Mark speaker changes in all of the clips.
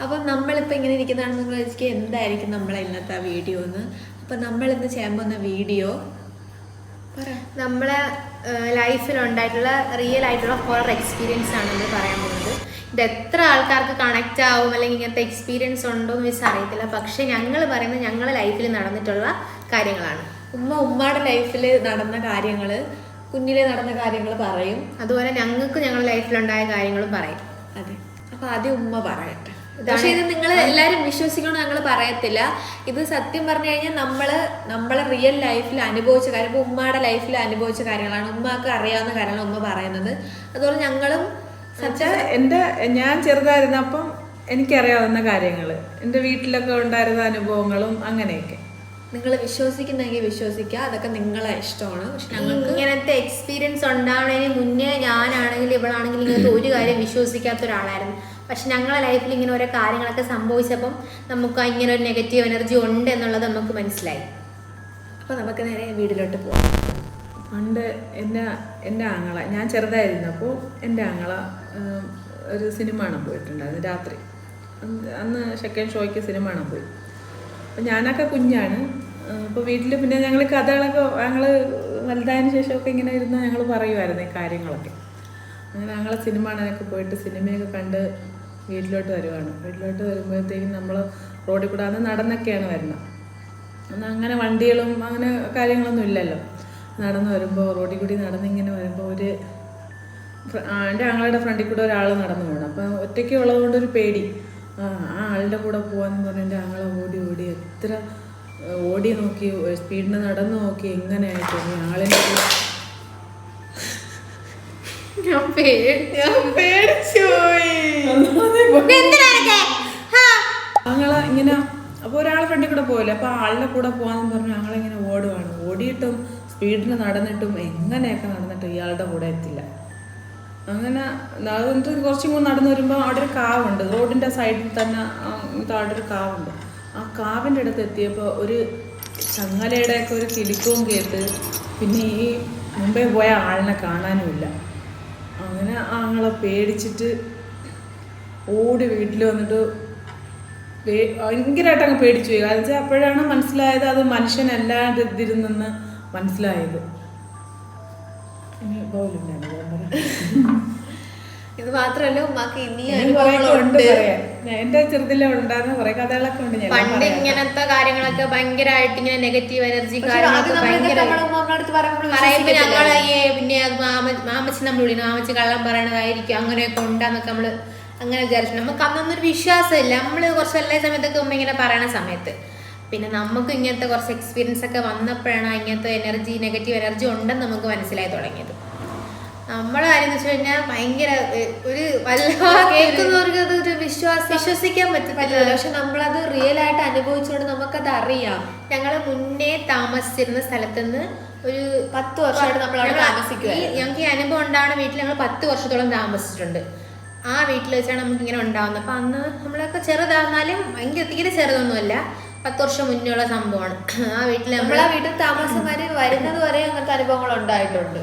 Speaker 1: അപ്പം നമ്മളിപ്പോൾ ഇങ്ങനെ ഇരിക്കുന്നതാണെന്ന് നിങ്ങൾ വിചാരിക്കുക എന്തായിരിക്കും നമ്മളെ ഇന്നത്തെ വീഡിയോ എന്ന്. അപ്പം നമ്മളിന്ന് ചെയ്യാൻ പോകുന്ന വീഡിയോ
Speaker 2: നമ്മളെ ലൈഫിലുണ്ടായിട്ടുള്ള റിയൽ ആയിട്ടുള്ള ഹൊറർ എക്സ്പീരിയൻസ് ആണ് നമ്മൾ പറയാൻ പോകുന്നത്. ഇത് എത്ര ആൾക്കാർക്ക് കണക്റ്റ് ആവും അല്ലെങ്കിൽ ഇങ്ങനത്തെ എക്സ്പീരിയൻസ് ഉണ്ടോ എന്ന് വെച്ചാൽ അറിയത്തില്ല. പക്ഷെ ഞങ്ങൾ പറയുന്നത് ഞങ്ങളുടെ ലൈഫിൽ നടന്നിട്ടുള്ള കാര്യങ്ങളാണ്.
Speaker 1: ഉമ്മയുടെ ലൈഫിൽ നടന്ന കാര്യങ്ങൾ, കുഞ്ഞിലെ നടന്ന കാര്യങ്ങൾ പറയും.
Speaker 2: അതുപോലെ ഞങ്ങൾക്ക് ഞങ്ങളുടെ ലൈഫിലുണ്ടായ കാര്യങ്ങളും പറയും.
Speaker 1: അതെ, അപ്പോൾ ആദ്യം ഉമ്മ പറയട്ടെ. പക്ഷെ ഇത് നിങ്ങൾ എല്ലാവരും വിശ്വസിക്കണം, ഞങ്ങൾ പറയത്തില്ല. ഇത് സത്യം പറഞ്ഞു കഴിഞ്ഞാൽ നമ്മളെ റിയൽ ലൈഫിൽ അനുഭവിച്ച കാര്യം. ഇപ്പോൾ ഉമ്മയുടെ ലൈഫിൽ അനുഭവിച്ച കാര്യങ്ങളാണ്, ഉമ്മക്ക് അറിയാവുന്ന കാര്യങ്ങളാണ് ഉമ്മ പറയുന്നത്. അതുപോലെ ഞങ്ങളും
Speaker 3: ഞാൻ ചെറുതായിരുന്നപ്പം എനിക്കറിയാവുന്ന കാര്യങ്ങൾ, എൻ്റെ വീട്ടിലൊക്കെ ഉണ്ടായിരുന്ന അനുഭവങ്ങളും അങ്ങനെയൊക്കെ.
Speaker 1: നിങ്ങൾ വിശ്വസിക്കുന്നെങ്കിൽ വിശ്വസിക്കുക, അതൊക്കെ നിങ്ങളെ ഇഷ്ടമാണ്. പക്ഷെ ഞങ്ങൾക്ക്
Speaker 2: ഇങ്ങനത്തെ എക്സ്പീരിയൻസ് ഉണ്ടാവുന്നതിന് മുന്നേ ഞാനാണെങ്കിലും ഇവളാണെങ്കിലും ഇങ്ങനത്തെ ഒരു കാര്യം വിശ്വസിക്കാത്ത ഒരാളായിരുന്നു. പക്ഷെ ഞങ്ങളുടെ ലൈഫിൽ ഇങ്ങനെ ഓരോ കാര്യങ്ങളൊക്കെ സംഭവിച്ചപ്പം നമുക്ക് ഇങ്ങനെ ഒരു നെഗറ്റീവ് എനർജി ഉണ്ട് എന്നുള്ളത് നമുക്ക് മനസ്സിലായി.
Speaker 1: അപ്പോൾ നമുക്ക് നേരെ വീട്ടിലോട്ട് പോകാം.
Speaker 3: പണ്ട് എൻ്റെ ആങ്ങള, ഞാൻ ചെറുതായിരുന്നപ്പോൾ എൻ്റെ ആങ്ങള ഒരു സിനിമ കാണാൻ പോയിട്ടുണ്ടായിരുന്നു രാത്രി. അന്ന് സെക്കൻഡ് ഷോയ്ക്ക് സിനിമ കാണാൻ പോയി. അപ്പോൾ ഞാനൊക്കെ കുഞ്ഞാണ്. അപ്പോൾ വീട്ടിൽ പിന്നെ ഞങ്ങൾ കഥകളൊക്കെ ഞങ്ങൾ വലുതായതിനു ശേഷമൊക്കെ ഇങ്ങനെ ഇരുന്ന് ഞങ്ങൾ പറയുമായിരുന്നു ഈ കാര്യങ്ങളൊക്കെ. അങ്ങനെ ഞങ്ങൾ സിനിമ കാണാനൊക്കെ പോയിട്ട് സിനിമയൊക്കെ കണ്ട് വീട്ടിലോട്ട് വരുവാണ്. വീട്ടിലോട്ട് വരുമ്പോഴത്തേക്കും നമ്മൾ റോഡിൽ കൂടെ അന്ന് നടന്നൊക്കെയാണ് വരുന്നത്. അന്ന് അങ്ങനെ വണ്ടികളും അങ്ങനെ കാര്യങ്ങളൊന്നും ഇല്ലല്ലോ. നടന്ന് വരുമ്പോൾ റോഡിൽ കൂടി നടന്നിങ്ങനെ വരുമ്പോൾ എൻ്റെ ആങ്ങളുടെ ഫ്രണ്ടിൽ കൂടെ ഒരാൾ നടന്നു പോകണം. അപ്പം ഒറ്റയ്ക്ക് ഉള്ളത് കൊണ്ടൊരു പേടി. ആ ആളുടെ കൂടെ പോകാമെന്ന് പറഞ്ഞ് എൻ്റെ ആങ്ങളെ ഓടി എത്ര ഓടി നോക്കി, സ്പീഡിന് നടന്നു നോക്കി, എങ്ങനെയായിട്ട് ആളിൻ്റെ ആങ്ങളെ ഇങ്ങനെ. അപ്പോൾ ഒരാൾ ഫ്രണ്ടിൽ കൂടെ പോകില്ല, അപ്പോൾ ആളുടെ കൂടെ പോകാമെന്ന് പറഞ്ഞ് ആങ്ങളിങ്ങനെ ഓടുവാണ്. ഓടിയിട്ടും സ്പീഡിന് നടന്നിട്ടും എങ്ങനെയൊക്കെ നടന്നിട്ടും ഇയാളുടെ കൂടെ എത്തില്ല. അങ്ങനെ എന്നിട്ട് കുറച്ചും കൂടെ നടന്നു വരുമ്പോൾ അവിടെ ഒരു കാവുണ്ട്, റോഡിൻ്റെ സൈഡിൽ തന്നെ അവിടെ ഒരു കാവുണ്ട്. ആ കാവിൻ്റെ അടുത്ത് എത്തിയപ്പോൾ ഒരു ചങ്ങലയുടെയൊക്കെ ഒരു കിലുക്കവും കേട്ട് പിന്നെ ഈ മുമ്പേ പോയ ആളിനെ കാണാനുമില്ല. അങ്ങനെ ആങ്ങളെ പേടിച്ചിട്ട് ഓടി വീട്ടിൽ വന്നിട്ട് ഭയങ്കരമായിട്ട് അങ്ങ് പേടിച്ചു പോയി. കാരണം വെച്ചാൽ അപ്പോഴാണ് മനസ്സിലായത് അത് മനുഷ്യനല്ലാണ്ട് ഇതിരുന്നെന്ന് മനസ്സിലായത്.
Speaker 1: ഇത് മാത്രമല്ല ഉമ്മാക്ക്
Speaker 3: എന്റെ ചെറുതിലെ ഉണ്ടായിരുന്ന കുറെ കഥകളൊക്കെ ഉണ്ട്.
Speaker 2: പണ്ട് ഇങ്ങനത്തെ കാര്യങ്ങളൊക്കെ ഭയങ്കരമായിട്ട് ഇങ്ങനെ നെഗറ്റീവ് എനർജി പിന്നെ മാമച്ചി നമ്മൾ വിളിക്കുന്നു, മാമച്ചി കള്ളം പറയണതായിരിക്കും, അങ്ങനെയൊക്കെ ഉണ്ടാന്നൊക്കെ നമ്മള് അങ്ങനെ വിചാരിച്ചു. നമുക്ക് അന്നൊന്നൊരു വിശ്വാസമില്ല. നമ്മള് കുറച്ച് എല്ലാ സമയത്തൊക്കെ ഉമ്മ ഇങ്ങനെ പറയണ സമയത്ത് പിന്നെ നമുക്ക് ഇങ്ങനത്തെ കുറച്ച് എക്സ്പീരിയൻസ് ഒക്കെ വന്നപ്പോഴാണ് ഇങ്ങനത്തെ എനർജി, നെഗറ്റീവ് എനർജി ഉണ്ടെന്ന് നമുക്ക് മനസ്സിലായി തുടങ്ങിയത്. നമ്മുടെ കാര്യം എന്ന് വെച്ച് കഴിഞ്ഞാൽ ഭയങ്കര ഒരു
Speaker 1: കേൾക്കുന്നവർക്ക് അതൊരു വിശ്വസിക്കാൻ പറ്റില്ല. പക്ഷെ നമ്മളത് റിയൽ ആയിട്ട് അനുഭവിച്ചുകൊണ്ട് നമുക്കത് അറിയാം.
Speaker 2: ഞങ്ങൾ മുന്നേ താമസിച്ചിരുന്ന സ്ഥലത്തുനിന്ന് ഒരു
Speaker 1: 10 വർഷമായിട്ട് നമ്മൾ അവിടെ താമസിക്കുക.
Speaker 2: ഞങ്ങൾക്ക് ഈ അനുഭവം ഉണ്ടാവുന്ന വീട്ടിൽ ഞങ്ങൾ 10 വർഷത്തോളം താമസിച്ചിട്ടുണ്ട്. ആ വീട്ടിൽ വെച്ചാണ് നമുക്ക് ഇങ്ങനെ ഉണ്ടാവുന്നത്. അപ്പൊ അന്ന് നമ്മളൊക്കെ ചെറുതാന്നാലും ഭയങ്കര തീരെ ചെറുതൊന്നുമല്ല, 10 വർഷം മുന്നേ ഉള്ള സംഭവമാണ്. ആ വീട്ടിൽ
Speaker 1: നമ്മളാ വീട്ടിൽ താമസക്കാര് വരുന്നത് വരെ അങ്ങനത്തെ അനുഭവങ്ങൾ ഉണ്ടായിട്ടുണ്ട്.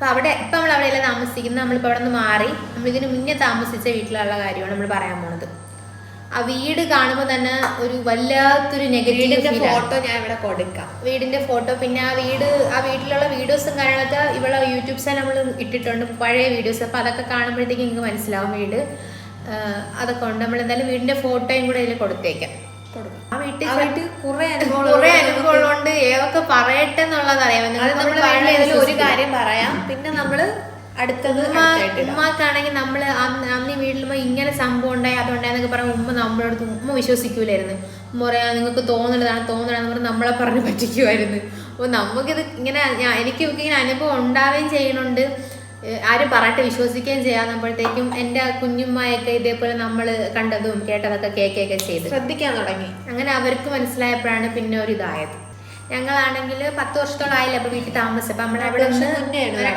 Speaker 2: അപ്പൊ ഇപ്പൊ നമ്മൾ അവിടെയല്ല താമസിക്കുന്നത്. നമ്മളിപ്പോ അവിടെ നിന്ന് മാറി നമ്മളിതിന് മുന്നേ താമസിച്ച വീട്ടിലുള്ള കാര്യമാണ് നമ്മൾ പറയാൻ പോണത്. ആ വീട് കാണുമ്പോൾ തന്നെ ഒരു വല്ലാത്തൊരു നെഗറ്റീവ്
Speaker 1: ഫോട്ടോ ഞാൻ ഇവിടെ കൊടുക്കാം,
Speaker 2: വീടിന്റെ ഫോട്ടോ. പിന്നെ ആ വീട്ടിലുള്ള വീഡിയോസും കാര്യങ്ങളൊക്കെ ഇവിടെ യൂട്യൂബ് ചാനൽ നമ്മൾ ഇട്ടിട്ടുണ്ട്, പഴയ വീഡിയോസ്. അപ്പൊ അതൊക്കെ കാണുമ്പോഴത്തേക്ക് നിങ്ങൾക്ക് മനസ്സിലാവും വീട് അതൊക്കെ ഉണ്ട്. നമ്മൾ എന്തായാലും വീടിന്റെ ഫോട്ടോയും കൂടെ ഇതിൽ കൊടുത്തേക്കാം.
Speaker 1: ആ വീട്ടിൽ കുറെ
Speaker 2: അനുഭവങ്ങളുണ്ട്. ഏതൊക്കെ പറയട്ടെ എന്നുള്ളത് അറിയാം.
Speaker 1: ഒരു കാര്യം പറയാം, പിന്നെ നമ്മള് അടുത്തത്
Speaker 2: ഉമ്മാക്കാണെങ്കിൽ നമ്മള് അന്ന് വീട്ടിൽ ഇങ്ങനെ സംഭവം ഉണ്ടായി അതുണ്ടായെന്നൊക്കെ പറയുമ്പോൾ നമ്മളടുത്ത് ഉമ്മ വിശ്വസിക്കൂലായിരുന്നു. ഉമ്മ പറയാ നിങ്ങൾക്ക് തോന്നണതാണെന്ന് പറഞ്ഞ് നമ്മളെ പറഞ്ഞ് പറ്റിക്കുമായിരുന്നു. അപ്പോൾ നമുക്കിത് ഇങ്ങനെ എനിക്ക് ഇങ്ങനെ അനുഭവം ഉണ്ടാവുകയും ചെയ്യുന്നുണ്ട്, ആരും പറഞ്ഞിട്ട് വിശ്വസിക്കുകയും ചെയ്യാന്നപ്പോഴത്തേക്കും എൻ്റെ കുഞ്ഞുമ്മയൊക്കെ ഇതേപോലെ നമ്മൾ കണ്ടതും കേട്ടതൊക്കെ കേൾക്കുകയൊക്കെ ചെയ്ത്
Speaker 1: ശ്രദ്ധിക്കാൻ തുടങ്ങി.
Speaker 2: അങ്ങനെ അവർക്ക് മനസ്സിലായപ്പോഴാണ് പിന്നെ ഒരു ഇതായത്. ഞങ്ങളാണെങ്കിൽ 10 വർഷത്തോളം ആയില്ല അപ്പോൾ വീട്ടിൽ താമസിച്ചത്. അപ്പം നമ്മൾ അവിടെ നിന്ന്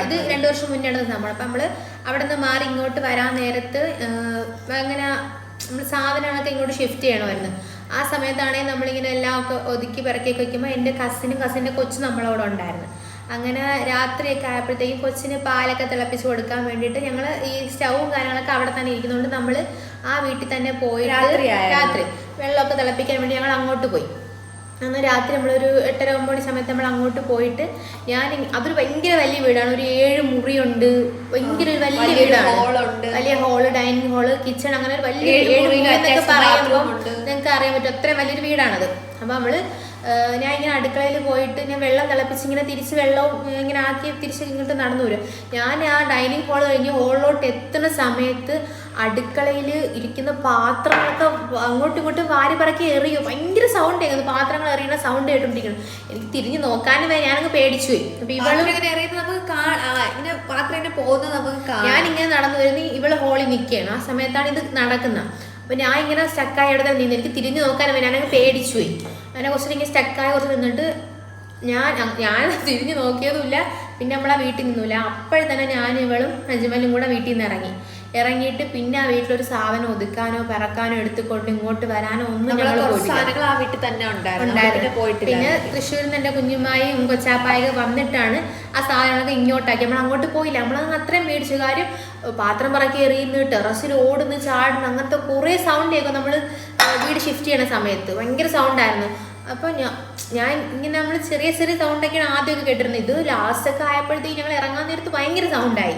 Speaker 2: ഇത് 2 വർഷം മുന്നെയാണ് സംഭവം. അപ്പം നമ്മൾ അവിടെ നിന്ന് മാറി ഇങ്ങോട്ട് വരാൻ നേരത്ത് അങ്ങനെ നമ്മൾ സാധനങ്ങളൊക്കെ ഇങ്ങോട്ട് ഷിഫ്റ്റ് ചെയ്യണമായിരുന്നു. ആ സമയത്താണെങ്കിൽ നമ്മളിങ്ങനെ എല്ലാം ഒക്കെ ഒതുക്കി പിറക്കിയൊക്കെ വയ്ക്കുമ്പോൾ എൻ്റെ കസിൻ്റെ കൊച്ചു നമ്മളവിടെ ഉണ്ടായിരുന്നു. അങ്ങനെ രാത്രിയൊക്കെ ആയപ്പോഴത്തേക്കും കൊച്ചിന് പാലൊക്കെ തിളപ്പിച്ച് കൊടുക്കാൻ വേണ്ടിയിട്ട് ഞങ്ങൾ ഈ സ്റ്റൗവും കാര്യങ്ങളൊക്കെ അവിടെ തന്നെ ഇരിക്കുന്നതുകൊണ്ട് നമ്മൾ ആ വീട്ടിൽ തന്നെ പോയി രാത്രി വെള്ളമൊക്കെ തിളപ്പിക്കാൻ വേണ്ടി ഞങ്ങൾ അങ്ങോട്ട് പോയി. അന്ന് രാത്രി നമ്മളൊരു 8:30-9 മണി സമയത്ത് നമ്മൾ അങ്ങോട്ട് പോയിട്ട് അതൊരു ഭയങ്കര വലിയ വീടാണ്. ഒരു 7 മുറിയുണ്ട്, ഭയങ്കര ഒരു വലിയ വീടാണ്. വലിയ ഹോള്, ഡൈനിങ് ഹാള്, കിച്ചൺ, അങ്ങനെ ഒരു വലിയ 7 മുറി എന്നൊക്കെ പറയുമ്പോൾ നിങ്ങൾക്ക് അറിയാൻ പറ്റും അത്രയും വലിയൊരു വീടാണത്. അപ്പോൾ നമ്മള് ഞാൻ ഇങ്ങനെ അടുക്കളയിൽ പോയിട്ട് ഞാൻ വെള്ളം തിളപ്പിച്ച് ഇങ്ങനെ തിരിച്ച് വെള്ളവും ഇങ്ങനെ ആക്കി തിരിച്ച് ഇങ്ങോട്ട് നടന്നു വരും. ഞാൻ ആ ഡൈനിങ് ഹാൾ കഴിഞ്ഞ് ഹോളിലോട്ട് എത്തുന്ന സമയത്ത് അടുക്കളയിൽ ഇരിക്കുന്ന പാത്രങ്ങളൊക്കെ അങ്ങോട്ടും ഇങ്ങോട്ടും വാരി പറക്കി എറിയോ, ഭയങ്കര സൗണ്ട് കേൾക്കുന്നു, പാത്രങ്ങൾ എറിയുന്ന സൗണ്ട് കേട്ടോണ്ടിരിക്കണം. എനിക്ക് തിരിഞ്ഞ് നോക്കാനും ഞാനങ്ങ് പേടിച്ചു പോയി. അപ്പൊ ഞാനിങ്ങനെ നടന്നു വരുന്ന ഇവള് ഹോളിൽ നിൽക്കുകയാണ്. ആ സമയത്താണ് ഇത് നടക്കുന്നത്. അപ്പൊ ഞാൻ ഇങ്ങനെ സ്റ്റക്കായി അവിടെ തന്നെ നിന്ന് എനിക്ക് തിരിഞ്ഞു നോക്കാനും ഞാനങ്ങ് പേടിച്ചു പോയി. അങ്ങനെ കുറച്ചിങ്ങനെ സ്റ്റക്കായി കുറച്ച് നിന്നിട്ട് ഞാൻ തിരിഞ്ഞു നോക്കിയതുമില്ല. പിന്നെ നമ്മളാ വീട്ടിൽ നിന്നില്ല. അപ്പോഴും തന്നെ ഞാൻ ഇവളും അജ്മലും കൂടെ വീട്ടിൽ നിന്ന് ഇറങ്ങിയിട്ട് പിന്നെ ആ വീട്ടിലൊരു സാധനം ഒതുക്കാനോ പിറക്കാനോ എടുത്തുകൊണ്ട് ഇങ്ങോട്ട് വരാനോ ഒന്നും ഞങ്ങൾ പോയിട്ടില്ല. പിന്നെ തൃശ്ശൂരിൽ നിന്ന് എൻ്റെ കുഞ്ഞുമായും കൊച്ചാപ്പായൊക്കെ വന്നിട്ടാണ് ആ സാധനങ്ങളൊക്കെ ഇങ്ങോട്ടാക്കി. നമ്മൾ അങ്ങോട്ട് പോയില്ല. നമ്മളത് അത്രയും മേടിച്ചു. കാര്യം പാത്രം പറക്കി എറിയുന്നു, ടെറസിൽ ഓടുന്നു, ചാടുന്നു, അങ്ങനത്തെ കുറേ സൗണ്ട് കേൾക്കും. നമ്മൾ വീട് ഷിഫ്റ്റ് ചെയ്യണ സമയത്ത് ഭയങ്കര സൗണ്ടായിരുന്നു. അപ്പോൾ ഞാൻ ഇങ്ങനെ നമ്മൾ ചെറിയ ചെറിയ സൗണ്ടൊക്കെയാണ് ആദ്യമൊക്കെ കേട്ടിരുന്നത്. ഇത് ലാസ്റ്റൊക്കെ ആയപ്പോഴത്തേക്ക് ഞങ്ങൾ ഇറങ്ങാൻ നേരത്ത് ഭയങ്കര സൗണ്ടായി.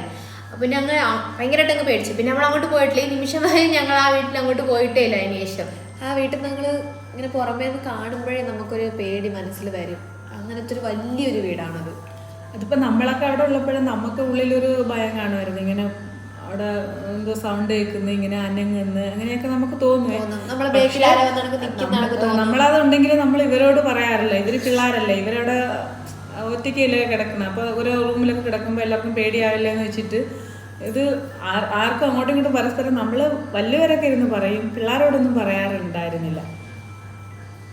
Speaker 2: അപ്പം ഞങ്ങൾ ഭയങ്കരമായിട്ട് അങ്ങ് പേടിച്ചു. പിന്നെ നമ്മൾ അങ്ങോട്ട് പോയിട്ടില്ല. ഈ നിമിഷം വരെ ഞങ്ങൾ ആ വീട്ടിൽ അങ്ങോട്ട് പോയിട്ടേ ഇല്ല. അതിന് ശേഷം
Speaker 1: ആ വീട്ടിൽ ഞങ്ങൾ ഇങ്ങനെ പുറമേ നിന്ന് കാണുമ്പോഴേ നമുക്കൊരു പേടി മനസ്സിൽ വരും. അങ്ങനത്തെ ഒരു വലിയൊരു വീടാണത്.
Speaker 3: അതിപ്പോൾ നമ്മളൊക്കെ അവിടെ ഉള്ളപ്പോഴും നമുക്ക് ഉള്ളിലൊരു ഭയം കാണുമായിരുന്നു. ഇങ്ങനെ അവിടെ എന്തോ സൗണ്ട് കേൾക്കുന്നത്, ഇങ്ങനെ അനങ്ങുന്നത്, അങ്ങനെയൊക്കെ നമുക്ക് തോന്നുന്നു. നമ്മളതുണ്ടെങ്കിൽ നമ്മൾ ഇവരോട് പറയാറില്ല. ഇവര് പിള്ളേരല്ലേ, ഇവരോട് ഒറ്റയ്ക്കല്ലേ കിടക്കണം. അപ്പോൾ ഓരോ റൂമിലൊക്കെ കിടക്കുമ്പോൾ എല്ലാവർക്കും പേടിയാവില്ല എന്ന് വെച്ചിട്ട് ഇത് ആർക്കും അങ്ങോട്ടും ഇങ്ങോട്ടും പരസ്പരം നമ്മൾ വലിയവരൊക്കെ ഇരുന്ന് പറയും, പിള്ളേരോടൊന്നും പറയാറുണ്ടായിരുന്നില്ല.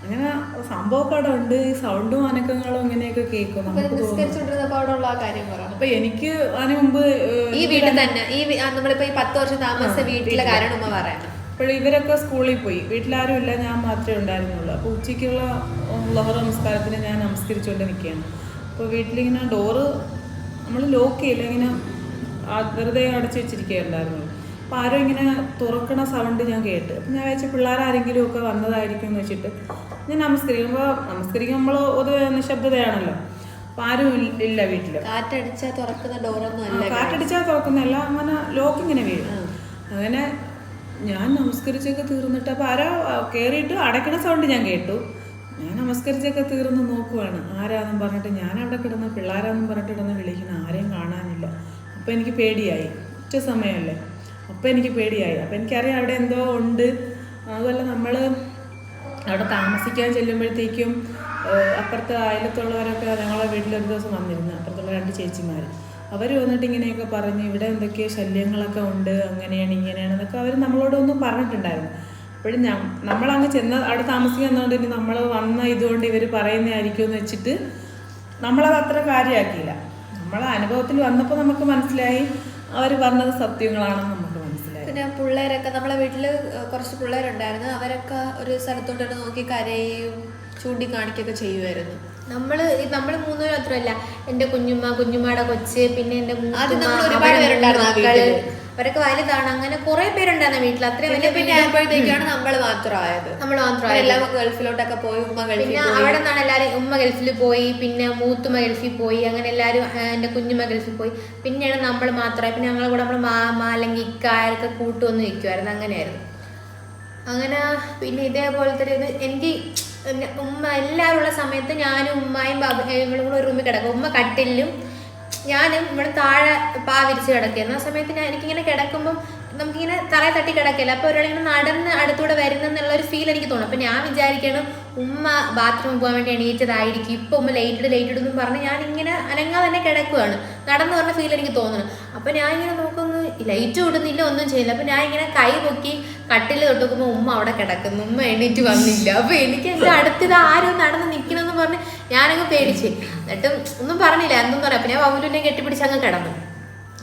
Speaker 3: അങ്ങനെ സംഭവമൊക്കെ അവിടെ ഉണ്ട്. ഈ സൗണ്ടും അനക്കങ്ങളും ഇങ്ങനെയൊക്കെ കേൾക്കും. അപ്പൊ എനിക്ക് അതിന് മുമ്പ്
Speaker 1: ഈ വീട്ടിൽ തന്നെ നമ്മളിപ്പോ ഈ 10 വർഷം താമസിച്ച വീട്ടിലെ കാര്യം ഉമ്മ പറയാം.
Speaker 3: അപ്പോൾ ഇവരൊക്കെ സ്കൂളിൽ പോയി, വീട്ടിലാരും ഇല്ല, ഞാൻ മാത്രമേ ഉണ്ടായിരുന്നുള്ളൂ. അപ്പോൾ ഉച്ചയ്ക്കുള്ള ലഹറ നമസ്കാരത്തിന് ഞാൻ നമസ്കരിച്ചുകൊണ്ട് നിൽക്കുകയാണ്. അപ്പോൾ വീട്ടിലിങ്ങനെ ഡോറ് നമ്മൾ ലോക്ക് ചെയ്യില്ല, ഇങ്ങനെ വെറുതെ അടച്ചു വെച്ചിരിക്കുകയുണ്ടായിരുന്നു. അപ്പോൾ ആരും ഇങ്ങനെ തുറക്കണ സൗണ്ട് ഞാൻ കേട്ട്. അപ്പം ഞാൻ വെച്ച പിള്ളേരാരെങ്കിലും ഒക്കെ വന്നതായിരിക്കും എന്ന് വെച്ചിട്ട് ഞാൻ നമസ്കരിക്കുമ്പോൾ നമ്മൾ ഒരു നിശബ്ദതയാണല്ലോ. അപ്പം ആരും ഇല്ല വീട്ടിൽ.
Speaker 1: കാറ്റടിച്ചാൽ തുറക്കുന്ന ഡോറൊന്നും അല്ല,
Speaker 3: കാറ്റടിച്ചാൽ തുറക്കുന്നതല്ല, അങ്ങനെ ലോക്ക് ഇങ്ങനെ വീഴും. അങ്ങനെ ഞാൻ നമസ്കരിച്ചൊക്കെ തീർന്നിട്ട് അപ്പോൾ ആരോ കയറിയിട്ട് അടയ്ക്കണ സൗണ്ട് ഞാൻ കേട്ടു. ഞാൻ നമസ്കരിച്ചൊക്കെ തീർന്ന് നോക്കുവാണ് ആരാന്നും പറഞ്ഞിട്ട്. ഞാൻ അവിടെ കിടന്ന് പിള്ളേരാന്നും പറഞ്ഞിട്ട് കിടന്ന് വിളിക്കണം, ആരെയും കാണാനില്ല. അപ്പോൾ എനിക്ക് പേടിയായി. ഉച്ച സമയമല്ലേ, അപ്പോൾ എനിക്ക് പേടിയായി. അപ്പോൾ എനിക്കറിയാം അവിടെ എന്തോ ഉണ്ട്. അതുപോലെ നമ്മൾ അവിടെ താമസിക്കാൻ ചെല്ലുമ്പോഴത്തേക്കും അപ്പുറത്തെ അയലത്തുള്ളവരൊക്കെ ഞങ്ങളെ വീട്ടിലൊരു ദിവസം വന്നിരുന്നു. അപ്പുറത്തുള്ള 2 ചേച്ചിമാർ അവർ വന്നിട്ട് ഇങ്ങനെയൊക്കെ പറഞ്ഞ് ഇവിടെ എന്തൊക്കെയോ ശല്യങ്ങളൊക്കെ ഉണ്ട്, അങ്ങനെയാണ് ഇങ്ങനെയാണെന്നൊക്കെ അവർ നമ്മളോടൊന്നും പറഞ്ഞിട്ടുണ്ടായിരുന്നു. അപ്പോഴും നമ്മളങ്ങ് ചെന്ന് അവിടെ താമസിക്കുന്നതുകൊണ്ട് ഇനി നമ്മൾ വന്ന ഇതുകൊണ്ട് ഇവർ പറയുന്നതായിരിക്കും എന്ന് വെച്ചിട്ട് നമ്മളത് അത്ര കാര്യമാക്കിയില്ല. നമ്മളെ അനുഭവത്തിൽ വന്നപ്പോൾ നമുക്ക് മനസ്സിലായി അവർ പറഞ്ഞത് സത്യങ്ങളാണെന്ന് നമുക്ക് മനസ്സിലായി.
Speaker 1: പിന്നെ പിള്ളേരൊക്കെ നമ്മളെ വീട്ടിൽ കുറച്ച് പിള്ളേരുണ്ടായിരുന്നു. അവരൊക്കെ ഒരു സ്ഥലത്തോട്ട് നോക്കി കരയും ചൂണ്ടിക്കാണിക്കൊക്കെ ചെയ്യുമായിരുന്നു.
Speaker 2: നമ്മള് 3 പേരും മാത്രമല്ല, എൻ്റെ കുഞ്ഞുമ്മയുടെ കൊച്ച്, പിന്നെ എൻ്റെ അവരൊക്കെ വലുതാണ്. അങ്ങനെ കുറെ പേരുണ്ടായിരുന്നു വീട്ടിൽ. അത്രയും വലിയ
Speaker 1: ആയപ്പോഴത്തേക്കാണ് നമ്മൾ മാത്രമായത്. എല്ലാം ഗൾഫിലോട്ടൊക്കെ പോയി.
Speaker 2: പിന്നെ അവിടെ നിന്നാണ് എല്ലാവരും. ഉമ്മ ഗൾഫിൽ പോയി, പിന്നെ മൂത്തുമ്മ ഗൾഫിൽ പോയി, അങ്ങനെ എല്ലാവരും എൻ്റെ കുഞ്ഞുമ്മ ഗൾഫിൽ പോയി. പിന്നെയാണ് നമ്മൾ മാത്രമായി. പിന്നെ ഞങ്ങൾ കൂടെ നമ്മൾ മാമ അല്ലെങ്കിൽ ഇക്കായൊക്കെ കൂട്ടുവന്ന് നിൽക്കുമായിരുന്നു. അങ്ങനെയായിരുന്നു. അങ്ങനെ പിന്നെ ഇതേപോലത്തെ ഇത് എനിക്ക് ഉമ്മ എല്ലാവരും ഉള്ള സമയത്ത് ഞാനും ഉമ്മയും ഇവളും കൂടെ ഒരു റൂമിൽ കിടക്കും. ഉമ്മ കട്ടിലും ഞാനും ഇവിടെ താഴെ വിരിച്ച് കിടക്കുകയായിരുന്നു. ആ സമയത്ത് എനിക്കിങ്ങനെ കിടക്കുമ്പം നമുക്കിങ്ങനെ തറയെ തട്ടി കിടക്കില്ല. അപ്പോൾ ഒരാളിങ്ങനെ നടന്ന് അടുത്തൂടെ വരുന്നെന്നുള്ളൊരു ഫീൽ എനിക്ക് തോന്നും. അപ്പം ഞാൻ വിചാരിക്കണം ഉമ്മ ബാത്റൂമിൽ പോകാൻ വേണ്ടി എണീറ്റതായിരിക്കും, ഇപ്പം ഉമ്മ ലേറ്റഡ് എന്നും പറഞ്ഞ് ഞാനിങ്ങനെ അനങ്ങാതെ തന്നെ കിടക്കുകയാണ്. നടന്നു പറഞ്ഞ ഫീൽ എനിക്ക് തോന്നുന്നു. അപ്പം ഞാൻ ഇങ്ങനെ നോക്കുന്നു, ലൈറ്റ് ഇടുന്നില്ല, ഒന്നും ചെയ്യില്ല. അപ്പം ഞാൻ ഇങ്ങനെ കൈ പൊക്കി കട്ടിൽ തൊട്ടുമ്പോൾ ഉമ്മ അവിടെ കിടക്കുന്നു, ഉമ്മ എണീറ്റ് വന്നില്ല. അപ്പോൾ എനിക്ക് എൻ്റെ അടുത്തിത് ആരും നടന്ന് നിൽക്കണമെന്ന് പറഞ്ഞ് ഞാനങ്ങ് പേടിച്ച്. എന്നിട്ടും ഒന്നും പറഞ്ഞില്ല, എന്തും പറയാം. പിന്നെ ഞാൻ വവുലിനെ കെട്ടിപ്പിടിച്ച് അങ്ങ് കിടന്നു.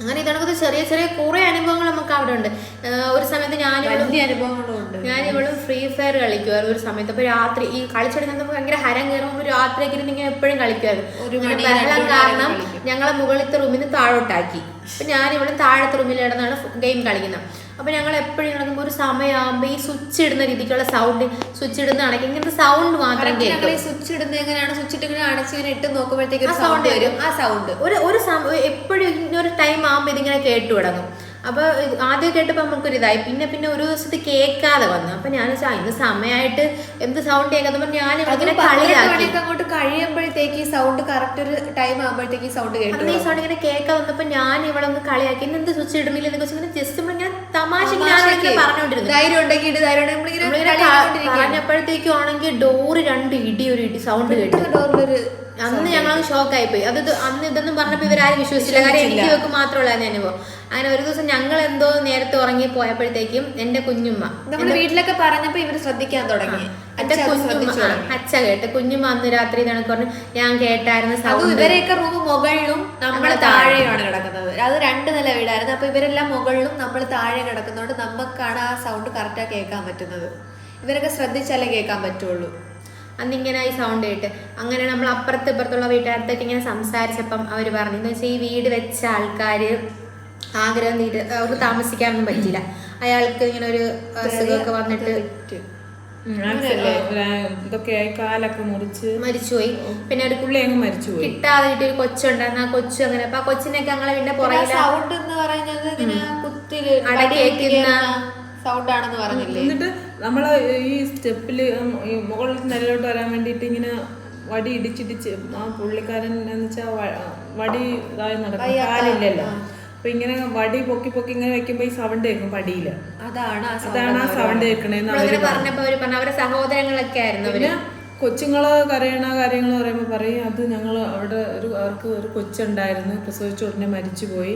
Speaker 2: അങ്ങനെ ഇതണക്കത് ചെറിയ ചെറിയ കുറേ അനുഭവങ്ങൾ നമുക്ക് അവിടെ ഉണ്ട്. ഒരു സമയത്ത്
Speaker 1: വലിയ അനുഭവങ്ങളും ഉണ്ട്.
Speaker 2: ഞാനിവളും ഫ്രീ ഫയർ കളിക്കുമായിരുന്നു ഒരു സമയത്ത്. അപ്പൊ രാത്രി ഈ കളിച്ചെടുക്കുന്ന ഭയങ്കര ഹരം കയറുമ്പോൾ രാത്രിയൊക്കെ ഇരുന്ന് ഇങ്ങനെ എപ്പോഴും കളിക്കുമായിരുന്നു. ബഹളം കാരണം ഞങ്ങളെ മുകളിലത്തെ റൂമിൽ നിന്ന് താഴോട്ടാക്കി. അപ്പൊ ഞാനിവിടെ താഴത്തെ റൂമിൽ കിടന്നാണ് ഗെയിം കളിക്കുന്നത്. അപ്പൊ ഞങ്ങൾ എപ്പോഴും നടക്കുമ്പോൾ ഒരു സമയമാകുമ്പോൾ ഈ സ്വിച്ച് ഇടുന്ന രീതിക്കുള്ള സൗണ്ട്, സ്വിച്ച് ഇടുന്നതാണെങ്കിൽ ഇങ്ങനത്തെ സൗണ്ട് മാത്രം കേൾക്കും.
Speaker 1: സ്വിച്ച് ഇടുന്ന എങ്ങനെയാണ്, സ്വിച്ച് ഇട്ട് ഇങ്ങനെ അടച്ച് ഇങ്ങനെ ഇട്ട് നോക്കുമ്പോഴത്തേക്ക് സൗണ്ട് വരും. ആ സൗണ്ട്
Speaker 2: എപ്പോഴും ഒരു ടൈം ആകുമ്പോൾ ഇതിങ്ങനെ കേട്ടു തുടങ്ങും. അപ്പൊ ആദ്യം കേട്ടപ്പോൾ നമുക്കൊരു ഇതായി. പിന്നെ ഒരു ദിവസത്തെ കേൾക്കാതെ വന്നു. അപ്പൊ ഞാൻ ഇന്ന് സമയമായിട്ട് എന്ത് സൗണ്ട് കേൾക്കാതെ ഞാൻ ഇങ്ങനെ കളിയാക്കി.
Speaker 1: അങ്ങോട്ട് കഴിയുമ്പോഴത്തേക്ക് ഈ സൗണ്ട് കറക്റ്റ് ഒരു ടൈം ആകുമ്പോഴത്തേക്ക് ഈ സൗണ്ട് കേട്ടു.
Speaker 2: ഈ സൗണ്ട് ഇങ്ങനെ കേൾക്കാൻ വന്നപ്പോ ഞാൻ ഇവിടെ ഒന്ന് കളിയാക്കി. ഇന്ന് എന്ത് സ്വിച്ച് ഇടുന്നില്ല എന്നൊക്കെ വെച്ചാൽ ജസ്റ്റ് നമ്മളിങ്ങനെ തമാശ പറഞ്ഞോണ്ടിരുന്നു.
Speaker 1: ധൈര്യം ഉണ്ടെങ്കിൽ
Speaker 2: പറഞ്ഞപ്പോഴത്തേക്കും ആണെങ്കിൽ ഡോറ് 2 ഇടി ഒരു ഇടി സൗണ്ട് കേട്ടു. ഡോറിലൊരു അന്ന് ഞങ്ങളങ്ങ് ഷോക്കായി പോയി. അന്ന് ഇതൊന്നും പറഞ്ഞപ്പോ ഇവരാരും വിശ്വസിച്ചില്ല. കാര്യം എനിക്ക് വെക്ക് മാത്രമുള്ള അനുഭവം. അങ്ങനെ ഒരു ദിവസം ഞങ്ങൾ എന്തോ നേരത്തെ ഉറങ്ങി പോയപ്പോഴത്തേക്കും എന്റെ കുഞ്ഞുമ്മ
Speaker 1: നമ്മുടെ വീട്ടിലൊക്കെ പറഞ്ഞപ്പോ ഇവര് ശ്രദ്ധിക്കാൻ തുടങ്ങി.
Speaker 2: എന്റെ കുഞ്ഞുമ്മ അച്ഛ കേട്ട്. കുഞ്ഞുമ്മ അന്ന് രാത്രി ഇതാണ് പറഞ്ഞു, ഞാൻ കേട്ടായിരുന്നു സൗണ്ട്.
Speaker 1: ഇവരെയൊക്കെ റൂം മുകളിലും നമ്മൾ താഴെയാണ് കിടക്കുന്നത്. അത് 2 നില വീടായിരുന്നു. അപ്പൊ ഇവരെല്ലാം മുകളിലും നമ്മൾ താഴെ കിടക്കുന്നതുകൊണ്ട് നമുക്കാണ് ആ സൗണ്ട് കറക്റ്റാ കേൾക്കാൻ പറ്റുന്നത്. ഇവരൊക്കെ ശ്രദ്ധിച്ചാലേ കേൾക്കാൻ പറ്റുള്ളൂ.
Speaker 2: അന്നിങ്ങനെ ഈ സൗണ്ട് കേട്ട് അങ്ങനെ നമ്മൾ ഇപ്പുറത്തുള്ള വീട്ടുകാരത്തൊക്കെ ഇങ്ങനെ സംസാരിച്ചപ്പം അവർ പറഞ്ഞു എന്ന് വെച്ചാൽ ഈ വീട് വെച്ച ആൾക്കാർ ആഗ്രഹം തീരെ അവർക്ക് താമസിക്കാനൊന്നും പറ്റില്ല. അയാൾക്ക് ഇങ്ങനെ ഒരു അസുഖമൊക്കെ വന്നിട്ട്
Speaker 3: ഇതൊക്കെ കാലൊക്കെ മുറിച്ച്
Speaker 2: മരിച്ചുപോയി. പിന്നെ ഒരു
Speaker 3: പുള്ളി അങ്ങ് മരിച്ചുപോയി.
Speaker 2: കിട്ടാതെ കിട്ടിയൊരു കൊച്ചുണ്ടായിരുന്നു. ആ കൊച്ചു അങ്ങനെ. അപ്പൊ ആ കൊച്ചിനൊക്കെ ഞങ്ങളെ വീടിന്റെ പുറകിൽ
Speaker 1: സൗണ്ട് എന്ന് പറയുന്നത് ഇങ്ങനെ കുത്തില്
Speaker 2: അടക്കേക്കുന്ന
Speaker 1: സൗണ്ട് ആണെന്ന് പറഞ്ഞില്ലേ.
Speaker 3: എന്നിട്ട് നമ്മള് ഈ സ്റ്റെപ്പില് ഈ മുകളിൽ നിലയിലോട്ട് വരാൻ വേണ്ടിട്ട് ഇങ്ങനെ വടി ഇടിച്ചിടിച്ച് ആ പുള്ളിക്കാരൻ എന്ന് വെച്ചാൽ വടി ഇതായി നടക്കും, കാലില്ലല്ലോ. അപ്പൊ ഇങ്ങനെ വടി പൊക്കി ഇങ്ങനെ വെക്കുമ്പോ ഈ സൗണ്ട് കേൾക്കും പടിയില്. അതാണ് ആ സൗണ്ട് കേൾക്കണേന്ന് അവര്
Speaker 2: പറഞ്ഞപ്പോ അവര് പറഞ്ഞു അവരുടെ സഹോദരങ്ങളൊക്കെ ആയിരുന്നു.
Speaker 3: പിന്നെ കൊച്ചുങ്ങള് കരയണ കാര്യങ്ങൾ പറയുമ്പോൾ പറയും അത് ഞങ്ങൾ അവിടെ അവർക്ക് ഒരു കൊച്ചുണ്ടായിരുന്നു, പ്രസവിച്ച ഉടനെ മരിച്ചുപോയി.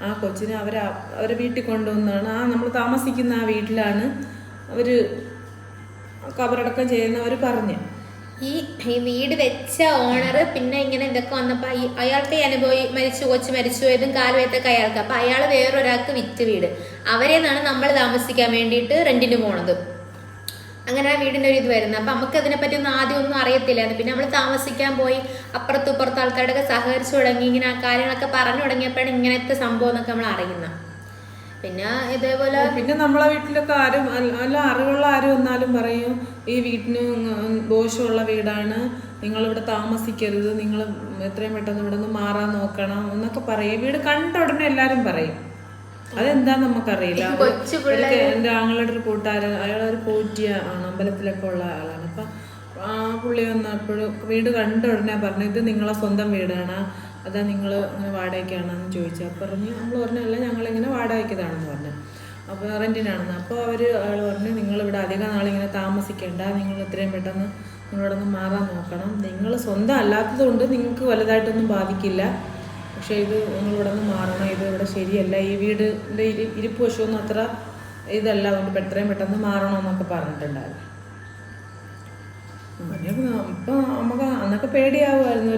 Speaker 3: ആ കൊച്ചിനെ അവരെ വീട്ടിൽ കൊണ്ടുവന്നാണ്. നമ്മൾ താമസിക്കുന്ന ആ വീട്ടിലാണ് അവർ കബറടക്കം ചെയ്യുന്നവർ പറഞ്ഞു.
Speaker 2: ഈ വീട് വെച്ച ഓണർ പിന്നെ ഇങ്ങനെ ഇതൊക്കെ വന്നപ്പോൾ അയാൾക്ക് കൊച്ചു മരിച്ചു പോയതും കാലുവേത്തൊക്കെ അയാൾക്ക്. അപ്പം അയാൾ വേറൊരാൾക്ക് വിറ്റ് വീട് അവരെന്നാണ് നമ്മൾ താമസിക്കാൻ വേണ്ടിയിട്ട് റെന്റിന് പോണത്. അങ്ങനെ ആ വീടിൻ്റെ ഒരു ഇത് വരുന്നത്. അപ്പം നമുക്ക് അതിനെപ്പറ്റി ഒന്നും ആദ്യം ഒന്നും അറിയത്തില്ലായിരുന്നു. പിന്നെ നമ്മൾ താമസിക്കാൻ പോയി അപ്പുറത്തും ഇപ്പുറത്തും ആൾക്കാരുടെയൊക്കെ സഹകരിച്ചു തുടങ്ങി. ഇങ്ങനെ ആ കാര്യങ്ങളൊക്കെ പറഞ്ഞു തുടങ്ങിയപ്പോഴാണ് ഇങ്ങനത്തെ സംഭവം എന്നൊക്കെ നമ്മൾ അറിയുന്നത്. പിന്നെ ഇതേപോലെ
Speaker 3: പിന്നെ നമ്മളെ വീട്ടിലൊക്കെ ആരും അറിവുള്ള ആരും വന്നാലും പറയും ഈ വീട്ടിന് ദോഷമുള്ള വീടാണ്, നിങ്ങളിവിടെ താമസിക്കരുത്, നിങ്ങൾ എത്രയും പെട്ടെന്ന് ഇവിടെ നിന്ന് മാറാൻ നോക്കണം എന്നൊക്കെ പറയും. വീട് കണ്ട ഉടനെ എല്ലാരും പറയും. അതെന്താ നമുക്കറിയില്ല. എൻ്റെ ആങ്ങളുടെ ഒരു കൂട്ടുകാരൻ, അയാളൊരു പോറ്റിയ ആണ്, അമ്പലത്തിലൊക്കെ ഉള്ള ആളാണ്. അപ്പൊ ആ പുള്ളി വന്നപ്പോഴും വീട് കണ്ട ഉടനെ പറഞ്ഞു ഇത് നിങ്ങളെ സ്വന്തം വീടാണ്, അതാ നിങ്ങൾ ഇങ്ങനെ വാടകയ്ക്കാണെന്ന് ചോദിച്ചു. അപ്പം നമ്മൾ പറഞ്ഞല്ല ഞങ്ങളിങ്ങനെ വാടകയ്ക്കതാണെന്ന് പറഞ്ഞു. അപ്പോൾ റെൻറ്റിനാണെന്ന്. അപ്പോൾ അയാൾ പറഞ്ഞു നിങ്ങളിവിടെ അധികം നാളിങ്ങനെ താമസിക്കേണ്ട, നിങ്ങൾ എത്രയും പെട്ടെന്ന് നിങ്ങളിവിടെ നിന്ന് മാറാൻ നോക്കണം, നിങ്ങൾ സ്വന്തം അല്ലാത്തത് കൊണ്ട് നിങ്ങൾക്ക് വലുതായിട്ടൊന്നും ബാധിക്കില്ല, പക്ഷേ ഇത് നിങ്ങളിവിടെ നിന്ന് മാറണം, ഇത് ഇവിടെ ശരിയല്ല, ഈ വീടിൻ്റെ ഇരിപ്പ് വശമൊന്നും അത്ര ഇതല്ല, അതുകൊണ്ട് എത്രയും പെട്ടെന്ന് മാറണമെന്നൊക്കെ പറഞ്ഞിട്ടുണ്ടായിരുന്നു. ഇപ്പൊ നമുക്ക് അന്നൊക്കെ പേടിയാവുമായിരുന്നു.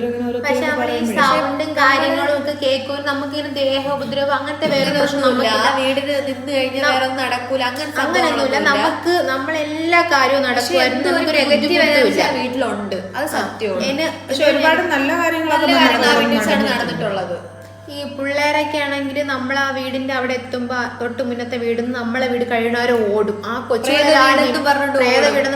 Speaker 2: പക്ഷെ അവിടെ ഈ സൗണ്ടും കാര്യങ്ങളും ഒക്കെ കേൾക്കും. നമുക്കിങ്ങനെ ദേഹോപദ്രവം അങ്ങനത്തെ വേറെ പ്രശ്നമൊന്നുമില്ല.
Speaker 1: വീടിന് നിന്ന് കഴിഞ്ഞാൽ വേറെ ഒന്നും നടക്കൂല,
Speaker 2: അങ്ങനെയൊന്നുമില്ല. നമുക്ക് നമ്മളെല്ലാ കാര്യവും നടക്കുമായിരുന്നു. നമുക്കൊരു
Speaker 1: വീട്ടിലുണ്ട്, അത് സത്യമാണ്.
Speaker 3: പക്ഷെ ഒരുപാട് നല്ല കാര്യങ്ങളാണ്
Speaker 1: നടന്നിട്ടുള്ളത്.
Speaker 2: ഈ പിള്ളേരൊക്കെ ആണെങ്കിൽ നമ്മൾ ആ വീടിന്റെ അവിടെ എത്തുമ്പോ തൊട്ട് മുന്നത്തെ വീട് നമ്മളെ വീട് കഴിയുന്നവരെ ഓടും. ആ കൊച്ചു വീടെന്ന്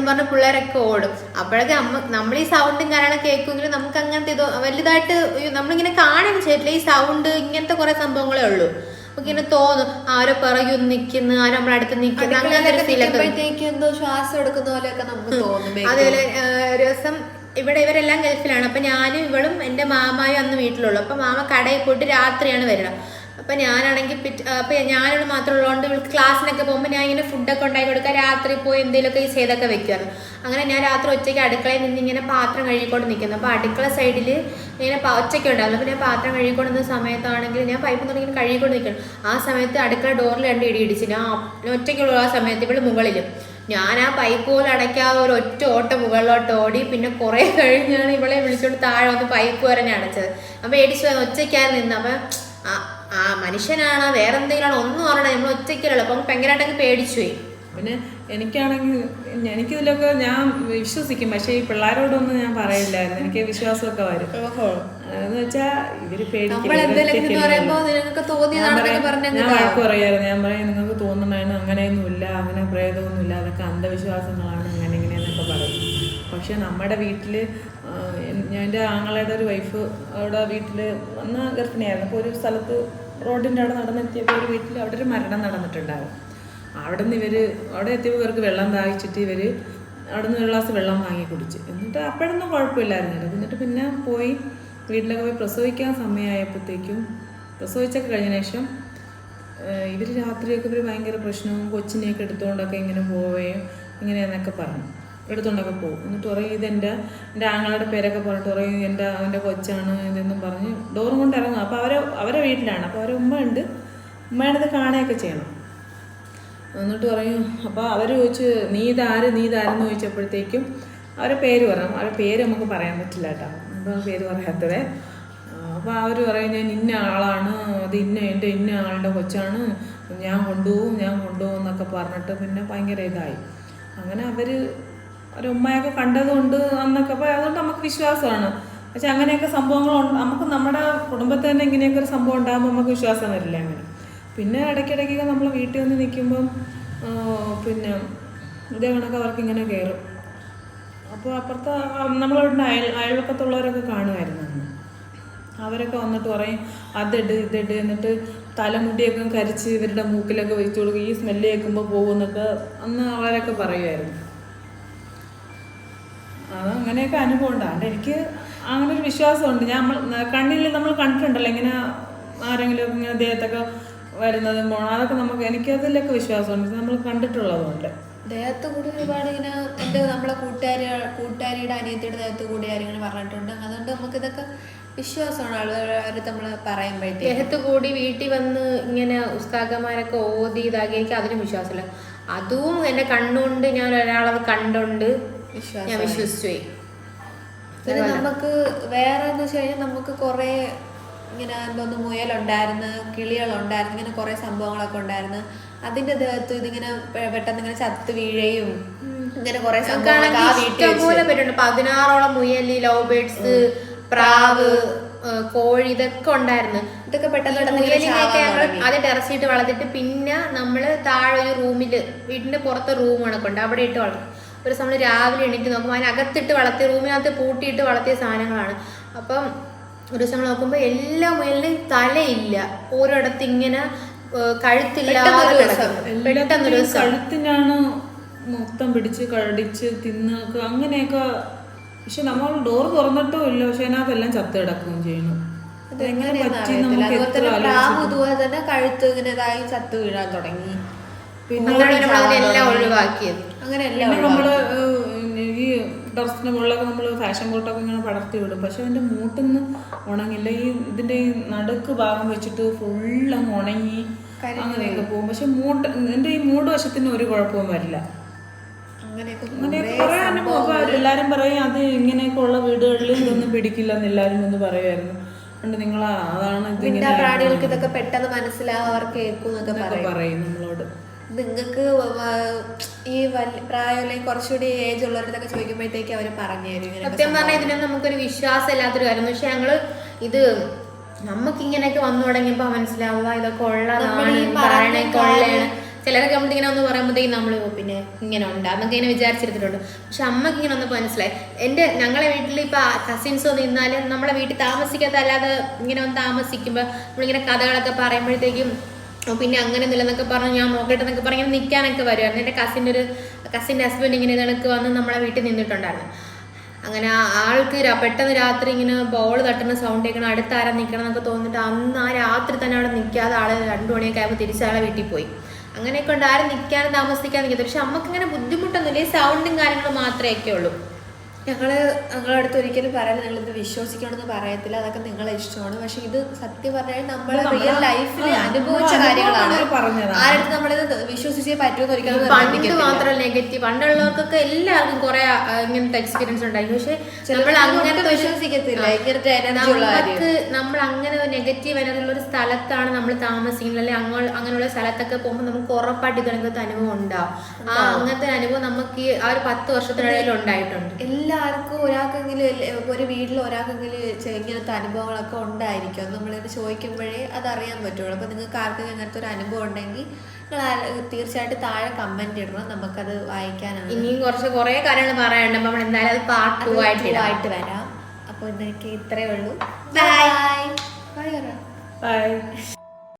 Speaker 2: പറഞ്ഞ പിള്ളേരൊക്കെ ഓടും. അപ്പോഴൊക്കെ നമ്മൾ ഈ സൗണ്ടും കാരണം കേൾക്കുമെങ്കിലും നമുക്ക് അങ്ങനത്തെ ഇത് വലുതായിട്ട് നമ്മളിങ്ങനെ കാണാൻ ചെയ്തിട്ടില്ല. ഈ സൗണ്ട് ഇങ്ങനത്തെ കുറെ സംഭവങ്ങളേ ഉള്ളൂ. നമുക്ക് ഇങ്ങനെ തോന്നും ആരോ പിറകെ നിൽക്കുന്നു, ആരോ നമ്മുടെ അടുത്ത് നിൽക്കുന്നു, അങ്ങനത്തെ
Speaker 1: എന്തോ ശ്വാസം എടുക്കുന്ന പോലെയൊക്കെ നമുക്ക് തോന്നും.
Speaker 2: അതേപോലെ ഒരു ദിവസം ഇവരെല്ലാം ഗൾഫിലാണ്. അപ്പം ഞാനും ഇവളും എൻ്റെ മാമായും അന്ന് വീട്ടിലുള്ളൂ. അപ്പം മാമ കടയിൽ പോയിട്ട് രാത്രിയാണ് വരണം. അപ്പം ഞാനാണെങ്കിൽ അപ്പം ഞാനിവിടെ മാത്രം ഉള്ളതുകൊണ്ട് ഇവൾക്ക് ക്ലാസ്സിനൊക്കെ പോകുമ്പോൾ ഞാൻ ഇങ്ങനെ ഫുഡൊക്കെ ഉണ്ടാക്കി കൊടുക്കാൻ രാത്രി പോയി എന്തെങ്കിലുമൊക്കെ ഈ ചെയ്തൊക്കെ വെക്കുമായിരുന്നു. അങ്ങനെ ഞാൻ രാത്രി ഒറ്റയ്ക്ക് അടുക്കളയിൽ നിന്ന് ഇങ്ങനെ പാത്രം കഴുകിക്കൊണ്ട് നിൽക്കുന്നു. അപ്പോൾ അടുക്കള സൈഡിൽ ഇങ്ങനെ ഒറ്റയ്ക്ക് ഉണ്ടായിരുന്നു. അപ്പോൾ ഞാൻ പാത്രം കഴുകിക്കൊണ്ടിരുന്ന സമയത്താണെങ്കിൽ ഞാൻ പൈപ്പ് തുടങ്ങി കഴുകിക്കൊണ്ട് നിൽക്കണം. ആ സമയത്ത് അടുക്കള ഡോറിൽ 2 ഇടി ഇടിച്ച് ഞാൻ ഒറ്റയ്ക്കുള്ള ആ സമയത്ത് ഇവള് മുകളിലും. ഞാൻ ആ പൈപ്പ് പോലെ അടയ്ക്കാതെ ഒരു ഒറ്റ ഓട്ടം മുകളിലോട്ട് ഓടി. പിന്നെ കുറേ കഴിഞ്ഞാണ് ഇവളെ വിളിച്ചോണ്ട് താഴെ വന്ന് പൈപ്പ് വരെ ഞാൻ അടച്ചത്. അപ്പം പേടിച്ചു ഒച്ചയ്ക്കായി നിന്ന്. അപ്പം മനുഷ്യനാണോ വേറെ എന്തെങ്കിലും ആണോ ഒന്നും അറിയണം, നമ്മൾ ഒറ്റയ്ക്കല്ലോ. അപ്പം ഭയങ്കരമായിട്ടൊക്കെ പേടിച്ചു പോയി.
Speaker 3: പിന്നെ എനിക്കാണെങ്കിൽ എനിക്കിതിലൊക്കെ ഞാൻ വിശ്വസിക്കും, പക്ഷേ ഈ പിള്ളേരോടൊന്നും ഞാൻ പറയില്ലായിരുന്നു. എനിക്ക് വിശ്വാസമൊക്കെ വരും. എന്ന് വെച്ചാൽ ഇവര് ഞാൻ വഴക്ക് പറയായിരുന്നു. ഞാൻ പറയും നിങ്ങൾക്ക് തോന്നണേന്ന് അങ്ങനെയൊന്നുമില്ല, അങ്ങനെ പ്രേതമൊന്നുമില്ല, അതൊക്കെ അന്ധവിശ്വാസങ്ങളാണ്, അങ്ങനെ ഇങ്ങനെയെന്നൊക്കെ പറയും. പക്ഷെ നമ്മുടെ വീട്ടിൽ എൻ്റെ ആങ്ങളയുടെ ഒരു വൈഫ് അവിടെ വീട്ടിൽ അന്ന് ഗർഭിണിയായിരുന്നു. അപ്പോൾ ഒരു സ്ഥലത്ത് റോഡിൻ്റെ അവിടെ നടന്നെത്തിയപ്പോൾ ഒരു വീട്ടിൽ അവിടെ ഒരു മരണം നടന്നിട്ടുണ്ടായിരുന്നു. അവിടെ നിന്ന് അവിടെ എത്തിയപ്പോൾ ഇവർക്ക് വെള്ളം ദാഹിച്ചിട്ട് അവിടെ നിന്ന് ഒരു ഗ്ലാസ് വെള്ളം വാങ്ങി കുടിച്ച്. എന്നിട്ട് അപ്പോഴൊന്നും കുഴപ്പമില്ലായിരുന്നില്ല. എന്നിട്ട് പിന്നെ പോയി വീട്ടിലൊക്കെ പോയി പ്രസവിക്കാൻ സമയമായപ്പോഴത്തേക്കും പ്രസവിച്ചൊക്കെ കഴിഞ്ഞ ശേഷം ഇവർ രാത്രിയൊക്കെ ഭയങ്കര പ്രശ്നവും കൊച്ചിനെയൊക്കെ എടുത്തുകൊണ്ടൊക്കെ ഇങ്ങനെ പോവുകയും ഇങ്ങനെയെന്നൊക്കെ പറഞ്ഞു, എടുത്തുകൊണ്ടൊക്കെ പോകും. എന്നിട്ട് പറയും എൻ്റെ ആങ്ങളുടെ പേരൊക്കെ പറഞ്ഞിട്ട് പറയും അവൻ്റെ കൊച്ചാണ് ഇതെന്നും പറഞ്ഞ് ഡോറും കൊണ്ട് ഇറങ്ങും. അപ്പോൾ അവരെ വീട്ടിലാണ്. അപ്പോൾ അവരെ ഉമ്മയുണ്ട്, ഉമ്മയാണിത് കാണുകയൊക്കെ ചെയ്യണം. എന്നിട്ട് പറയും, അപ്പോൾ അവർ ചോദിച്ച് നീ ഇതാരെന്ന് ചോദിച്ചപ്പോഴത്തേക്കും അവരെ പേര് പറയും. അവരുടെ പേര് നമുക്ക് പറയാൻ പറ്റില്ല കേട്ടോ, അപ്പോൾ പേര് പറയാത്തത്. അപ്പോൾ അവർ പറയും ഞാൻ ഇന്ന ആളാണ്, അത് എൻ്റെ ഇന്ന ആളുടെ കൊച്ചാണ്, ഞാൻ കൊണ്ടുപോകും എന്നൊക്കെ പറഞ്ഞിട്ട് പിന്നെ ഭയങ്കര ഇതായി. അങ്ങനെ അവരുമ്മയൊക്കെ കണ്ടതുകൊണ്ട് അന്നൊക്കെ, അപ്പോൾ അതുകൊണ്ട് നമുക്ക് വിശ്വാസമാണ്. പക്ഷെ അങ്ങനെയൊക്കെ സംഭവങ്ങൾ നമുക്ക് നമ്മുടെ കുടുംബത്തിൽ തന്നെ ഇങ്ങനെയൊക്കെ ഒരു സംഭവം ഉണ്ടാകുമ്പോൾ നമുക്ക് വിശ്വാസം വരില്ല. അങ്ങനെ പിന്നെ ഇടയ്ക്കിടയ്ക്കൊക്കെ നമ്മൾ വീട്ടിൽ വന്ന് നിൽക്കുമ്പം പിന്നെ ഇതേ കണക്ക് അവർക്ക് ഇങ്ങനെ കയറും. അപ്പോൾ അപ്പുറത്ത് നമ്മളവിടെ അയൽവക്കത്തുള്ളവരൊക്കെ കാണുമായിരുന്നു. അന്ന് അവരൊക്കെ വന്നിട്ട് പറയും ഇതിട് എന്നിട്ട് തലമുടിയൊക്കെ കരിച്ച് ഇവരുടെ മൂക്കിലൊക്കെ വെച്ച് കൊടുക്കും, ഈ സ്മെല്ല് കേൾക്കുമ്പോൾ പോകുമെന്നൊക്കെ അന്ന് അവരൊക്കെ പറയുമായിരുന്നു. അങ്ങനെയൊക്കെ അനുഭവം ഉണ്ടാകും. എനിക്ക് അങ്ങനെ ഒരു വിശ്വാസമുണ്ട്. കണ്ണിൽ നമ്മൾ കണ്ടിട്ടുണ്ടല്ലോ ഇങ്ങനെ ആരെങ്കിലും ഇങ്ങനെ ദേഹത്തൊക്കെ വരുന്നതും പോകണം, അതൊക്കെ എനിക്കതിലൊക്കെ വിശ്വാസമുണ്ട്, നമ്മൾ കണ്ടിട്ടുള്ളതുകൊണ്ട്.
Speaker 1: ദേഹത്ത് കൂടി ഒരുപാട് ഇങ്ങനെ നമ്മളെ കൂട്ടുകാരിയുടെ അനിയത്തിയുടെ ദേഹത്ത് കൂടി ആരെങ്കിലും പറഞ്ഞിട്ടുണ്ട്. അതുകൊണ്ട് നമുക്കിതൊക്കെ വിശ്വാസമാണ് ആളുകൾ നമ്മൾ പറയുമ്പോഴത്തേക്ക്.
Speaker 2: ദേഹത്ത് കൂടി വീട്ടിൽ വന്ന് ഇങ്ങനെ ഉസ്താദന്മാരൊക്കെ ഓതി ഇതാക്കി, എനിക്ക് അതിനും വിശ്വാസമില്ല. അതും എൻ്റെ കണ്ണുകൊണ്ട് ഞാൻ ഒരാളത് കണ്ടുകൊണ്ട് ഞാൻ വിശ്വസിച്ചു പോയി.
Speaker 1: പിന്നെ നമുക്ക് വേറെ എന്ന് വെച്ച് കഴിഞ്ഞാൽ നമുക്ക് കുറേ ഇങ്ങനെ മുയലുണ്ടായിരുന്നു, കിളികളുണ്ടായിരുന്നു, ഇങ്ങനെ കുറേ സംഭവങ്ങളൊക്കെ ഉണ്ടായിരുന്നു. അതിന്റെ ദേഹത്ത് ഇതിങ്ങനെ പെട്ടെന്ന് ഇങ്ങനെ ചത്ത് വീഴയും ഇങ്ങനെ കുറെ
Speaker 2: ഇഷ്ടംപോലെ പേരുണ്ട്. 16ഓളം മുയല്, ലവ് ബേർഡ്സ്, പ്രാവ്, കോഴി ഇതൊക്കെ ഉണ്ടായിരുന്നു.
Speaker 1: ഇതൊക്കെ പെട്ടെന്ന്
Speaker 2: അത് ടെറസിട്ട് വളർത്തിട്ട് പിന്നെ നമ്മള് താഴെ ഒരു റൂമില്, വീടിന്റെ പുറത്തെ റൂം കണക്കുണ്ട്, അവിടെ ഇട്ട് വളർത്തും. ഒരു സമയം രാവിലെ എണീറ്റ് നോക്കുമ്പോൾ അതിനകത്തിട്ട് വളർത്തിയ, റൂമിനകത്ത് പൂട്ടിയിട്ട് വളർത്തിയ സാധനങ്ങളാണ്. അപ്പം ഒരു ദിവസം നോക്കുമ്പോൾ എല്ലാ മുയലിനും തലയില്ല, ഓരോടത്ത് ഇങ്ങനെ കഴുത്തില്ലാതെ പെട്ടെന്നൊരു
Speaker 3: കഴുത്തിനാണ് മൊത്തം പിടിച്ച് കടിച്ച് തിന്നൊക്കെ അങ്ങനെയൊക്കെ. പക്ഷെ നമ്മൾ ഡോർ തുറന്നിട്ടും ഇല്ല, പക്ഷെ അതിനകത്തെല്ലാം ചത്ത് കിടക്കുകയും ചെയ്യണം.
Speaker 1: അതുപോലെ തന്നെ കഴുത്ത് ഇങ്ങനെ ഇതായി ചത്ത് വീഴാൻ തുടങ്ങി.
Speaker 3: പിന്നെ
Speaker 2: എല്ലാം ഒഴിവാക്കിയത്.
Speaker 3: അങ്ങനെയല്ല നമ്മള് ഈ ടെറസിന്റെ മുകളിലൊക്കെ നമ്മൾ ഫാഷൻ കോട്ടൊക്കെ ഇങ്ങനെ പടർത്തി വിടും, പക്ഷെ അതിന്റെ മൂട്ടിന്ന് ഉണങ്ങില്ല. ഇതിന്റെ ഈ നടുക്ക് ഭാഗം വെച്ചിട്ട് ഫുള്ളങ്ങ് ഉണങ്ങി അങ്ങനെയൊക്കെ പോകും. പക്ഷെ എന്റെ ഈ മൂട് വശത്തിന് ഒരു കുഴപ്പവും വരില്ല. അങ്ങനെയൊക്കെ കുറെ അനുഭവം. എല്ലാരും പറയും അത് ഇങ്ങനെയൊക്കെ ഉള്ള വീടുകളിൽ ഇതൊന്നും പിടിക്കില്ലെന്ന് എല്ലാരും ഒന്ന് പറയുമായിരുന്നു. അതുകൊണ്ട് നിങ്ങൾ അതാണ്
Speaker 1: പ്രാണികൾക്ക് ഇതൊക്കെ പെട്ടെന്ന് മനസ്സിലാവും, അവർ കേൾക്കും എന്നൊക്കെ
Speaker 3: പറയും നമ്മളോട്.
Speaker 1: നിങ്ങൾക്ക് ഈ പ്രായം കുറച്ചുകൂടി ഏജ് ഉള്ളവരൊക്കെ ചോദിക്കുമ്പോഴത്തേക്ക് അവർ പറഞ്ഞു തരും.
Speaker 2: സത്യം പറഞ്ഞാൽ ഇതിനൊന്നും നമുക്കൊരു വിശ്വാസം ഇല്ലാത്തൊരു കാര്യം. പക്ഷെ ഞങ്ങള് ഇത് നമുക്ക് ഇങ്ങനെയൊക്കെ വന്നു തുടങ്ങിയപ്പോ മനസ്സിലാവുക ഇതൊക്കെ ഉള്ളതാണ്. ചിലരൊക്കെ നമ്മളിങ്ങനെ ഒന്ന് പറയുമ്പോഴത്തേക്കും നമ്മൾ പിന്നെ ഇങ്ങനെ ഉണ്ട് എന്നൊക്കെ ഇങ്ങനെ വിചാരിച്ചിരുന്നിട്ടുണ്ട്. പക്ഷെ അമ്മക്ക് ഇങ്ങനെ ഒന്ന് മനസ്സിലായി. ഞങ്ങളെ വീട്ടിൽ ഇപ്പൊ കസിൻസ് ഒന്ന് നിന്നാലും നമ്മളെ വീട്ടിൽ താമസിക്കാത്ത അല്ലാതെ ഇങ്ങനെ ഒന്ന് താമസിക്കുമ്പോൾ നമ്മളിങ്ങനെ കഥകളൊക്കെ പറയുമ്പോഴത്തേക്കും പിന്നെ അങ്ങനെ നിലന്നൊക്കെ പറഞ്ഞ് ഞാൻ നോക്കട്ടെ എന്നൊക്കെ പറഞ്ഞ് നിൽക്കാനൊക്കെ വരുമായിരുന്നു. എൻ്റെ കസിൻ്റെ ഹസ്ബൻഡ് ഇങ്ങനെ ഇതൊക്കെ വന്ന് നമ്മളെ വീട്ടിൽ നിന്നിട്ടുണ്ടായിരുന്നു. അങ്ങനെ ആൾക്ക് പെട്ടെന്ന് രാത്രി ഇങ്ങനെ ബോൾ തട്ടുന്ന സൗണ്ട് കേൾക്കണം, അടുത്താരം നിൽക്കണം എന്നൊക്കെ തോന്നിട്ട് അന്ന് ആ രാത്രി തന്നെ അവിടെ നിൽക്കാതെ ആള് 2 മണിയൊക്കെ ആയപ്പോൾ തിരിച്ചാളെ വീട്ടിൽ പോയി. അങ്ങനെയൊക്കെ ഉണ്ട്, ആരും നിൽക്കാനും താമസിക്കാൻ നിൽക്കത്തില്ല. പക്ഷെ അമ്മക്ക് ഇങ്ങനെ ബുദ്ധിമുട്ടൊന്നുമില്ല, ഈ സൗണ്ടും കാര്യങ്ങളും മാത്രമേ ഒക്കെ ഉള്ളൂ.
Speaker 1: ഞങ്ങളുടെ അടുത്ത് ഒരിക്കലും പറയാൻ നിങ്ങളിത് വിശ്വസിക്കണമെന്ന് പറയത്തില്ല, അതൊക്കെ നിങ്ങളെ ഇഷ്ടമാണ്. പക്ഷെ ഇത് സത്യം പറഞ്ഞാൽ നമ്മൾ റിയൽ ലൈഫിൽ അനുഭവിച്ച കാര്യങ്ങളാണ്. ആരുടെ നമ്മളിത് വിശ്വസിച്ചേ പറ്റുമെന്ന് ഒരിക്കലും
Speaker 2: പണ്ട് മാത്രമല്ല നെഗറ്റീവ്, പണ്ടുള്ളവർക്കൊക്കെ എല്ലാവർക്കും കുറെ ഇങ്ങനത്തെ എക്സ്പീരിയൻസ് ഉണ്ടായിരിക്കും. പക്ഷെ നമ്മൾ അങ്ങനത്തെ
Speaker 1: വിശ്വസിക്കത്തില്ല ഇങ്ങനത്തെ എനർജി ഉള്ള കാര്യം.
Speaker 2: നമ്മൾ അങ്ങനെ ഒരു നെഗറ്റീവ് എനർജി ഉള്ള ഒരു സ്ഥലത്താണ് നമ്മൾ താമസിക്കുന്നത്, അല്ലെങ്കിൽ അങ്ങനെയുള്ള സ്ഥലത്തൊക്കെ പോകുമ്പോൾ നമുക്ക് ഉറപ്പായിട്ട് ഇതങ്ങനത്തെ അനുഭവം ഉണ്ടാവും. അങ്ങനത്തെ അനുഭവം നമുക്ക് ആ ഒരു 10 വർഷത്തിനിടയിൽ ഉണ്ടായിട്ടുണ്ട്.
Speaker 1: എല്ലാവർക്കും ഒരാൾക്കെങ്കിലും ഒരു വീട്ടിൽ ഒരാൾക്കെങ്കിലും ഇങ്ങനത്തെ അനുഭവങ്ങളൊക്കെ ഉണ്ടായിരിക്കും. നമ്മളിത് ചോദിക്കുമ്പോഴേ അതറിയാൻ പറ്റുള്ളൂ. അപ്പോൾ നിങ്ങൾക്ക് ആർക്കെങ്കിലും അങ്ങനത്തെ ഒരു അനുഭവം ഉണ്ടെങ്കിൽ നിങ്ങൾ തീർച്ചയായിട്ടും താഴെ കമന്റ് ഇടണം, നമുക്കത് വായിക്കാനാണ്.
Speaker 2: ഇനിയും കുറേ കാര്യങ്ങൾ പറയാനുണ്ട്. നമ്മൾ എന്തായാലും അത് പാർട്ട് 2
Speaker 1: ആയിട്ട് വരാം. അപ്പോൾ ഇന്നേക്ക് ഇത്രയേ ഉള്ളൂ. ബൈ.
Speaker 3: ബൈ.